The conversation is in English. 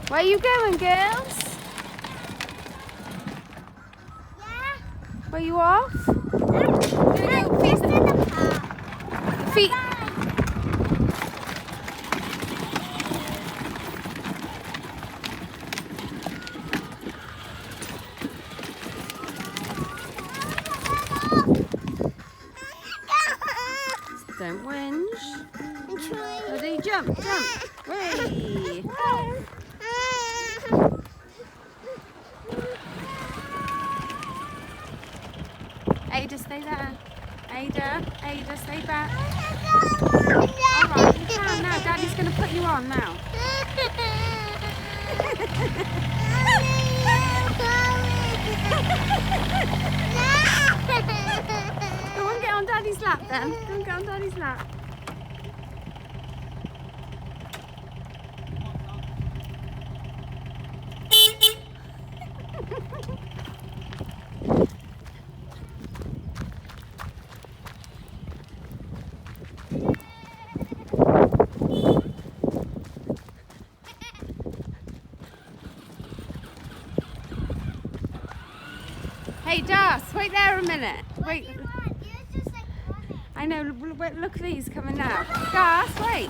Where are you going, girls? Yeah. Where you off? Just in the park. Feet. Don't whinge. I'm trying. Ready? Jump, jump. Way. Ada, stay there. Ada, stay back. Alright, you can now. Daddy's going to put you on now. Go on, get on Daddy's lap then. Go and get on Daddy's lap. Hey, Das, wait there a minute. Wait. I know, look at these coming now. Das, wait.